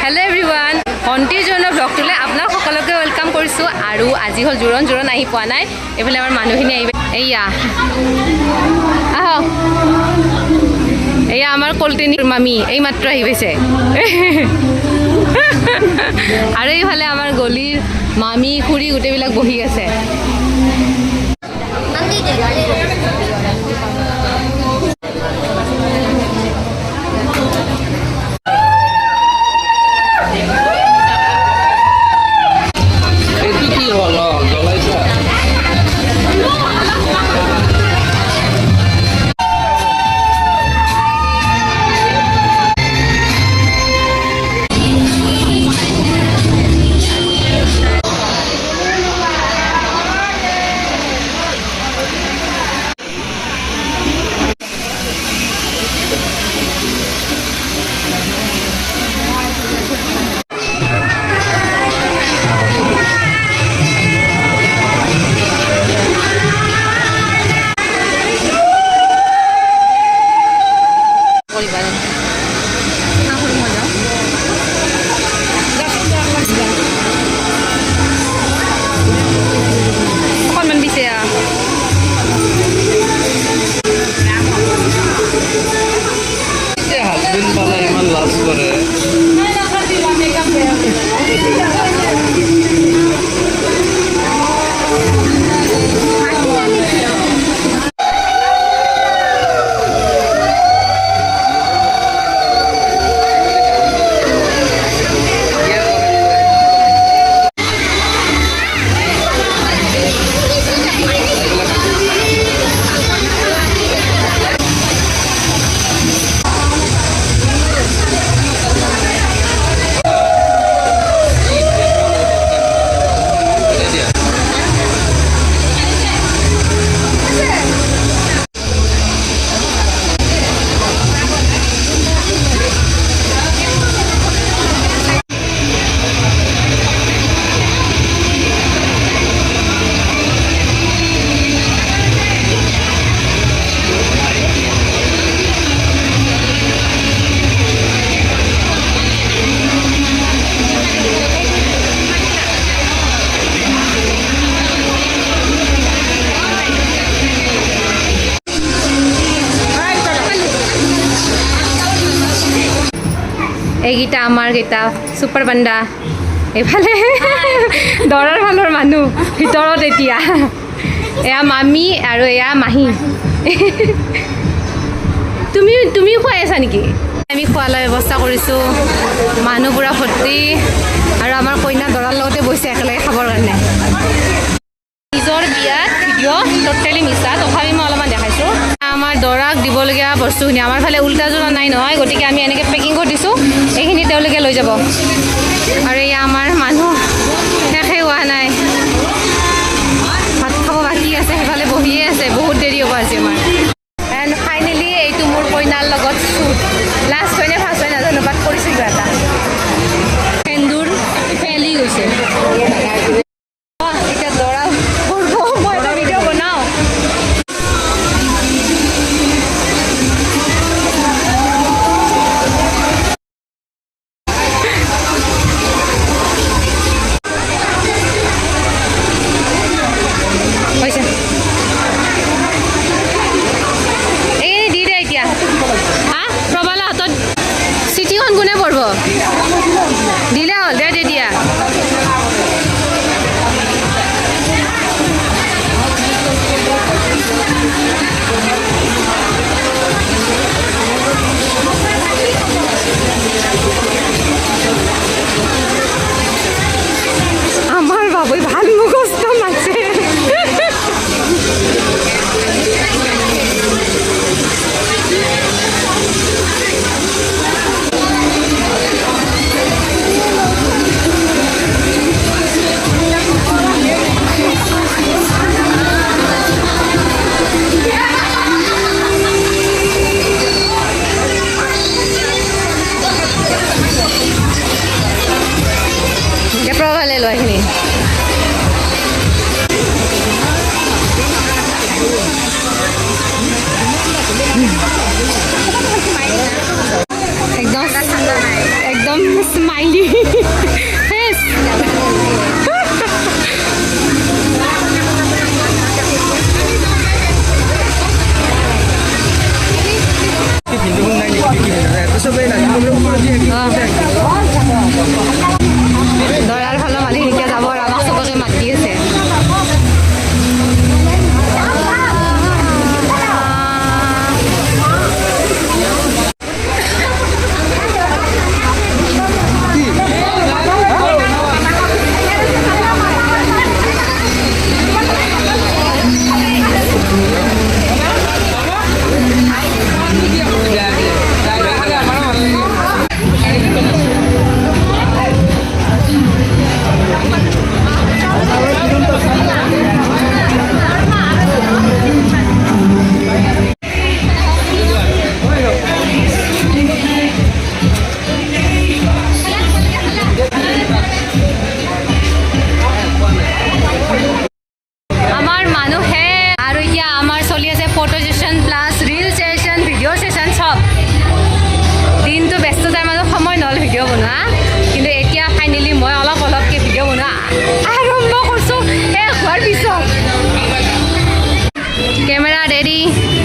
Hello everyone, Hunter Joron vlog-tule apnar সকলোকে welcome কৰিছো আৰু আজি হল জোৰণ আহি পোৱা নাই এফালে আমাৰ মানুহখিনি আহিবে এইয়া আহ এইয়া আমাৰ কলটেনিৰ মামি এই মাত্ৰ আহি গৈছে আৰু এইফালে আমাৰ গলিৰ মামি খুৰী গোটেইবিলাক বহি আছে এইগিটা আমাৰ গিটা সুপাৰ বান্দা এফালে দৰাৰ ভালৰ মানুহ ভিতৰত এতিয়া এয়া মামি আৰু এয়া মাহী তুমি খুৱাই আছা নেকি আমি খোৱালৈ ব্যৱস্থা কৰিছোঁ মানুহ পুৰা ভৰ্তি আৰু আমাৰ কইনা দৰাৰ লগতে বহিছে একেলগে খাবৰ কাৰণে নিজৰ বিয়াত ভিডিঅ' টোটেলি মিছা তথাপি মই অলপমান দেখাইছোঁ আমাৰ দৰাক দিবলগীয়া বস্তুখিনি আমাৰ ফালে উল্টা যোৰা নাই নহয় গতিকে আমি এনেকৈ পেকিং কৰি দিছোঁ এইখিনি তেওঁলোকে লৈ যাব আৰু এয়া আমাৰ মানুহ শেষে হোৱা নাই ভাত খাব বাকী আছে সেইফালে বহিয়ে আছে বহুত দেৰি হ'ব আজি আমাৰ এণ্ড ফাইনেলি এইটো মোৰ কইনাৰ লগত শ্বুট লাষ্ট হয় নে ফাৰ্ষ্ট হয় নাজানো বাট কৰিছোঁ কিবা এটা সেন্দুৰ ফেলি গৈছে এতিয়া দৰা মই এটা ভিডিঅ' বনাওঁ দিলে হ'ল দে দিয়া আমাৰ বাবুই ভাল মুখস্থ মাছে স্মাইলি ফেস দৰাৰ ফালৰ মানুহ এতিয়া যাব আৰু আমাক চবকে মাতি আছে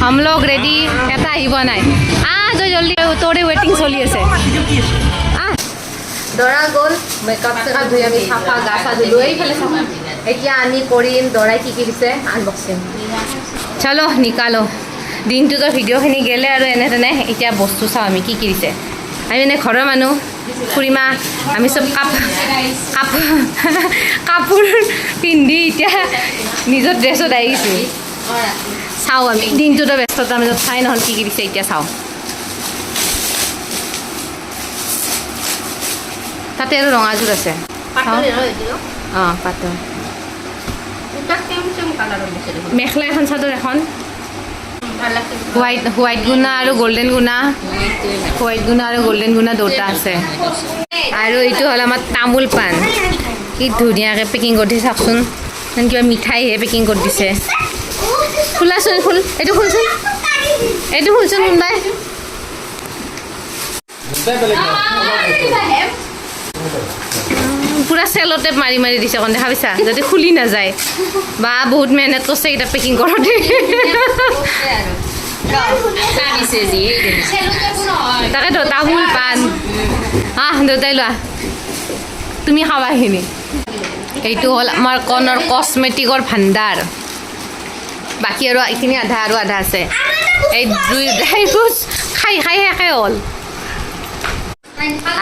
हम लोग रेडी এটা আহিব নাই তো জলদি তোৰে ওয়েটিং চলি আছে দৰা গ'ল মেকআপ চেকআপ ধুই আমি চাফা গা চা ধুলো এইফালে চাফা এতিয়া আমি কৰিম দৰাই কি কি দিছে আনবক্সিং চলো নিকালো দিনটোতো ভিডিঅ'খিনি গেলে আৰু এনে তেনে এতিয়া বস্তু চাওঁ আমি কি কি দিছে আমি এনে ঘৰৰ মানুহ খুৰীমা আমি চব কাপোৰ পিন্ধি এতিয়া নিজৰ ড্ৰেছত আহিছোঁ চাওঁ আমি দিনটোতো ব্যস্ততাৰ মাজত চাই নহ'ল কি কি দিছে এতিয়া চাওঁ তাতে আৰু ৰঙাযোৰ আছে অঁ পাতৰ মেখেলা এখন চাদৰ এখন হোৱাইট গুণা আৰু গল্ডেন গুণা দুটা আছে আৰু এইটো হ'ল আমাৰ তামোল পাণ কি ধুনীয়াকৈ পেকিং কৰি দিছে চাওকচোন কিবা মিঠাইহে পেকিং কৰি দিছে খোলাচোন খোল এইটো খোলচোন কোনোবাই পুৰা চেলো টেপ মাৰি মাৰি দিছে অকণ দেখা পাইছা যাতে খুলি নাযায় বা বহুত মেহনত কৰিছে এইটা পেকিং কৰোঁতে তাকেতো তামোল পাণ দেউতাই লোৱা তুমি খাবা এইখিনি এইটো হ'ল আমাৰ কণৰ কচমেটিকৰ ভাণ্ডাৰ বাকী আৰু এইখিনি আধা আৰু আধা আছে এই ড্ৰাই ফ্ৰুটছ খাই শেষে হ'ল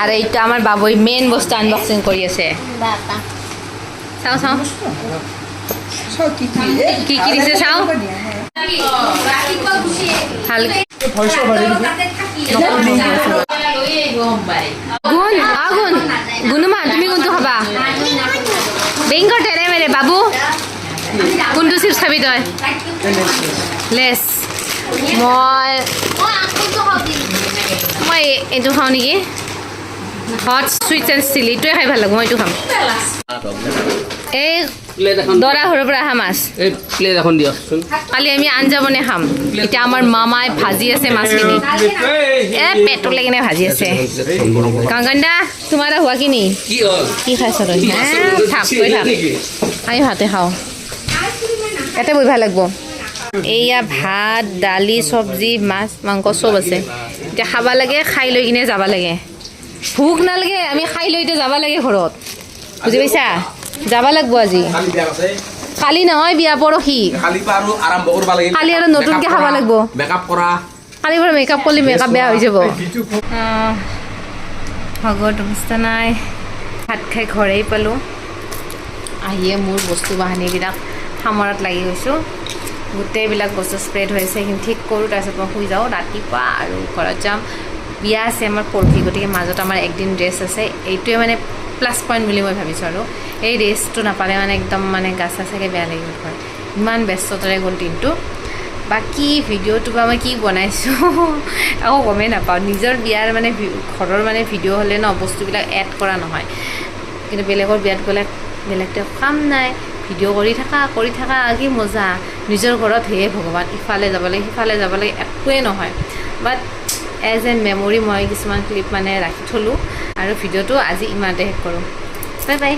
আৰু এইটো আমাৰ বাবুই মেইন বস্তু আনবক্সিং কৰি আছে চাওঁ কি দিছে চাওঁ গুণমা তুমি কোনটো খাবা বেংকৰ তেৰে মেৰে বাবু কোনটো চিপছ খাবি তই লেছ মই এইটো খাওঁ নেকি হট চুইট এণ্ড চিলি এইটোৱে খাই ভাল লাগিব মই এইটো খাম এই দৰা ঘৰৰ পৰা অহা মাছ কালি আমি আঞ্জা বনাই খাম এতিয়া আমাৰ মামাই ভাজি আছে মাছখিনি পেটলৈ কিনে ভাজি আছে কাংকণ্ডা তোমাৰ হোৱা কি নি কি খাইছ তই থাক আমি ভাতে খাওঁ ইয়াতে বহি ভাল লাগিব এইয়া ভাত দালি চব্জি মাছ মাংস চব আছে এতিয়া খাব লাগে খাই লৈ কিনে যাব লাগে ভোক নালাগে আমি খাই লৈ এতিয়া যাব লাগে ঘৰত বুজি পাইছা যাব লাগিব আজি কালি নহয় বিয়া পৰহি কালি আৰু নতুনকৈ খাব লাগিব কালিৰ পৰা মেকআপ কৰিলে মেকআপ বেয়া হৈ যাব ভাগত অৱস্থা নাই ভাত খাই ঘৰেই পালোঁ আহিয়ে মোৰ বস্তু বাহানিবিলাক সামৰত লাগি গৈছোঁ গোটেইবিলাক বস্তু স্প্ৰেড হৈ আছে সেইখিনি ঠিক কৰোঁ তাৰপিছত মই শুই যাওঁ ৰাতিপুৱা আৰু ঘৰত যাম বিয়া আছে আমাৰ পৰহি গতিকে মাজত আমাৰ একদিন ৰেষ্ট আছে এইটোৱে মানে প্লাছ পইণ্ট বুলি মই ভাবিছোঁ আৰু এই ৰেষ্টটো নাপালে মানে একদম মানে গা চা চাগে বেয়া লাগিব হয় ইমান ব্যস্ততাৰে গ'ল দিনটো বাকী ভিডিঅ'টো বা মই কি বনাইছোঁ আকৌ গমেই নাপাওঁ নিজৰ বিয়াৰ মানে ঘৰৰ মানে ভিডিঅ' হ'লে ন বস্তুবিলাক এড কৰা নহয় কিন্তু বেলেগৰ বিয়াত গ'লে বেলেগটো কাম নাই ভিডিঅ' কৰি থাকা কি মজা নিজৰ ঘৰত হে ভগৱান ইফালে যাব লাগে সিফালে যাব লাগে একোৱেই নহয় বাট এজ এ মেমৰি মই কিছুমান ক্লিপ মানে ৰাখি থ'লোঁ আৰু ভিডিঅ'টো আজি ইমানতে শেষ কৰোঁ বাই বাই